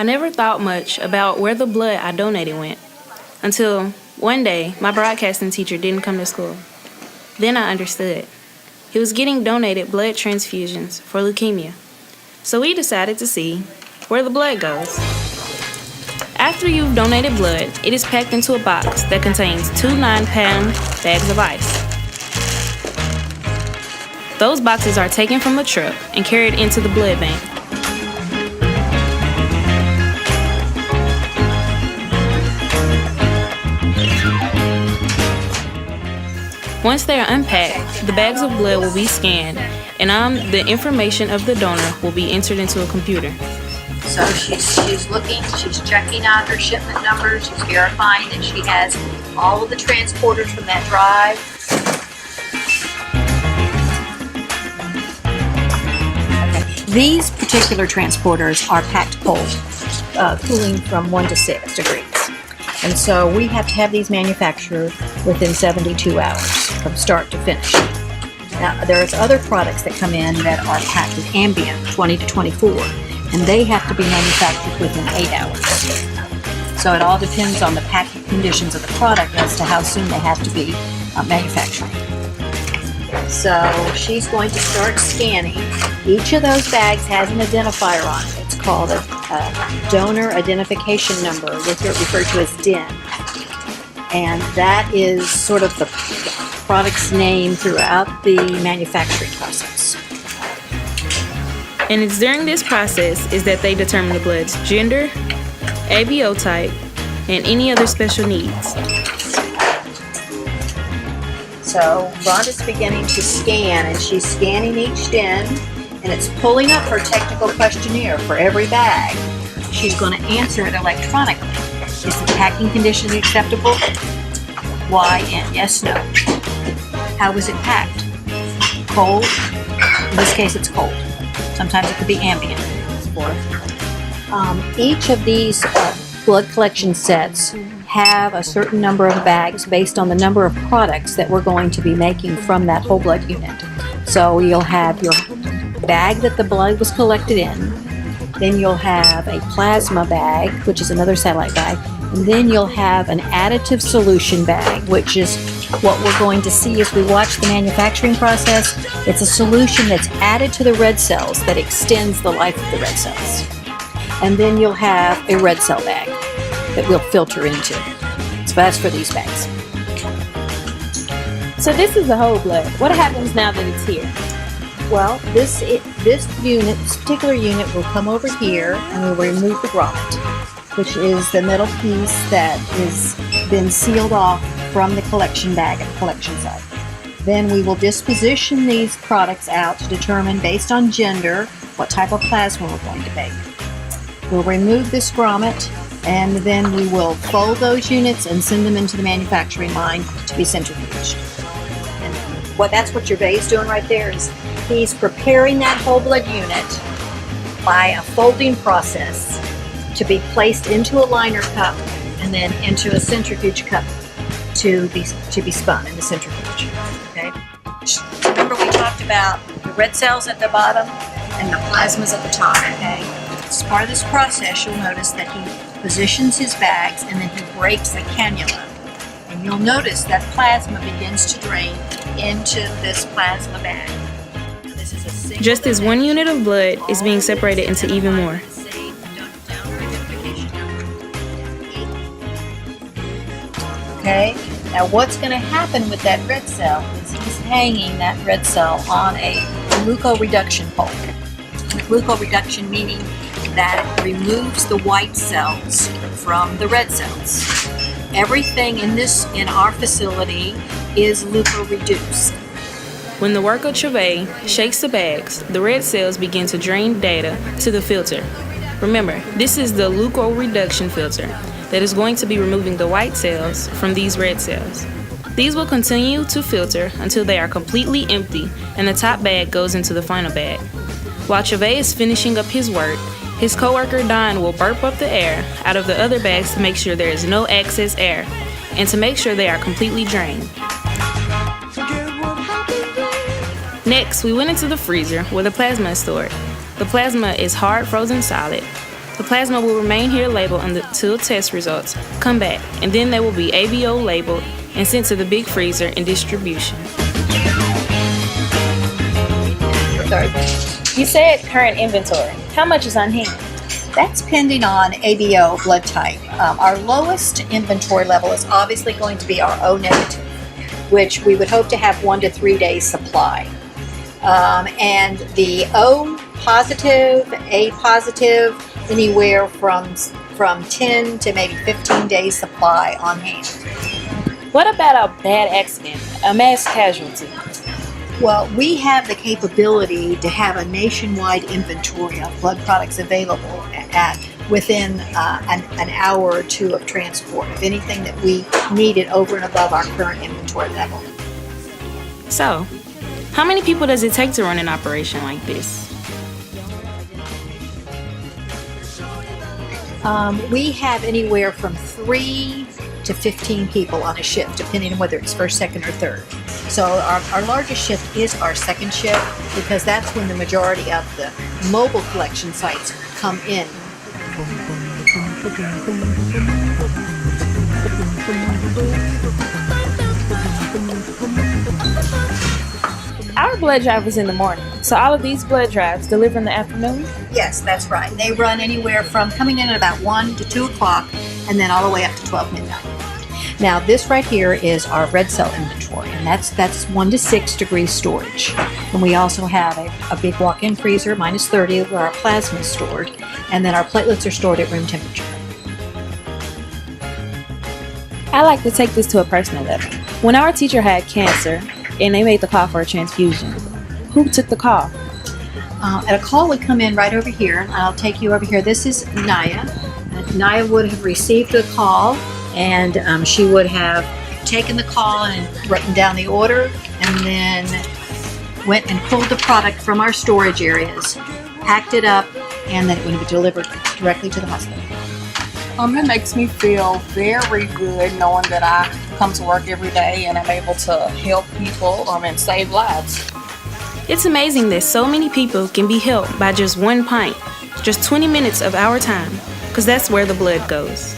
I never thought much about where the blood I donated went until one day my broadcasting teacher didn't come to school. Then I understood. He was getting donated blood transfusions for leukemia. So we decided to see where the blood goes. After you've donated blood, it is packed into a box that contains 2 9-pound bags of ice. Those boxes are taken from the truck and carried into the blood bank. Once they are unpacked, the bags of blood will be scanned, and the information of the donor will be entered into a computer. So she's looking, she's checking out her shipment numbers, she's verifying that she has all of the transporters from that drive. Okay. These particular transporters are packed cold, cooling from 1 to 6 degrees. And so we have to have these manufactured within 72 hours from start to finish. Now, there's other products that come in that are packed at ambient, 20 to 24, and they have to be manufactured within 8 hours. So it all depends on the packing conditions of the product as to how soon they have to be manufactured. So she's going to start scanning. Each of those bags has an identifier on it. It's called a donor identification number, referred to as DIN. And that is sort of the product's name throughout the manufacturing process. And it's during this process is that they determine the blood's gender, ABO type, and any other special needs. So Rhonda's beginning to scan, and she's scanning each DIN, and it's pulling up her technical questionnaire for every bag. She's going to answer it electronically. Is the packing condition acceptable? Y and yes, no. How was it packed? Cold? In this case, it's cold. Sometimes it could be ambient. Each of these blood collection sets have a certain number of bags based on the number of products that we're going to be making from that whole blood unit. So you'll have your bag that the blood was collected in, then you'll have a plasma bag, which is another satellite bag, and then you'll have an additive solution bag, which is what we're going to see as we watch the manufacturing process. It's a solution that's added to the red cells that extends the life of the red cells. And then you'll have a red cell bag that we'll filter into. So that's for these bags. So this is the whole blood. What happens now that it's here? Well, this particular unit will come over here, and we'll remove the grommet, which is the metal piece that has been sealed off from the collection bag at the collection site. Then we will disposition these products out to determine, based on gender, what type of plasma we're going to make. We'll remove this grommet, and then we will fold those units and send them into the manufacturing line to be centrifuged. And that's what Gervais is doing right there, is he's preparing that whole blood unit by a folding process to be placed into a liner cup and then into a centrifuge cup to be spun in the centrifuge. Okay. Remember we talked about the red cells at the bottom and the plasmas at the top. Okay. As part of this process, you'll notice that he positions his bags and then he breaks the cannula. And you'll notice that plasma begins to drain into this plasma bag. This is a just as one unit of blood is being separated into even more. Okay, now what's going to happen with that red cell is he's hanging that red cell on a glucoreduction pole. Glucoreduction meaning that it removes the white cells from the red cells. Everything in our facility is leukoreduced. When the worker Gervais shakes the bags, the red cells begin to drain data to the filter. Remember, this is the leukoreduction filter that is going to be removing the white cells from these red cells. These will continue to filter until they are completely empty and the top bag goes into the final bag. While Gervais is finishing up his work, his coworker Don will burp up the air out of the other bags to make sure there is no excess air and to make sure they are completely drained. Next, we went into the freezer where the plasma is stored. The plasma is hard frozen solid. The plasma will remain here labeled until test results come back, and then they will be ABO labeled and sent to the big freezer in distribution. You said current inventory. How much is on hand? That's pending on ABO blood type. Our lowest inventory level is obviously going to be our O negative, which we would hope to have 1 to 3 days supply. And the O positive, A positive, anywhere from 10 to maybe 15 days supply on hand. What about a bad accident, a mass casualty? Well, we have the capability to have a nationwide inventory of blood products available within an hour or two of transport of anything that we needed over and above our current inventory level. So, how many people does it take to run an operation like this? We have anywhere from 3 to 15 people on a shift, depending on whether it's first, second, or third. So our largest shift is our second shift, because that's when the majority of the mobile collection sites come in. Our blood drive is in the morning, so all of these blood drives deliver in the afternoon? Yes, that's right. They run anywhere from coming in at about 1 to 2 o'clock and then all the way up to 12 midnight. Now, this right here is our red cell inventory, and that's 1 to 6 degrees storage. And we also have a big walk-in freezer, minus 30, where our plasma is stored, and then our platelets are stored at room temperature. I like to take this to a personal level. When our teacher had cancer and they made the call for a transfusion, who took the call? And a call would come in right over here, and I'll take you over here. This is Naya. Naya would have received a call, and she would have taken the call and written down the order, and then went and pulled the product from our storage areas, packed it up, and then it would be delivered directly to the hospital. It makes me feel very good knowing that I come to work every day and I'm able to help people and save lives. It's amazing that so many people can be helped by just one pint, just 20 minutes of our time, because that's where the blood goes.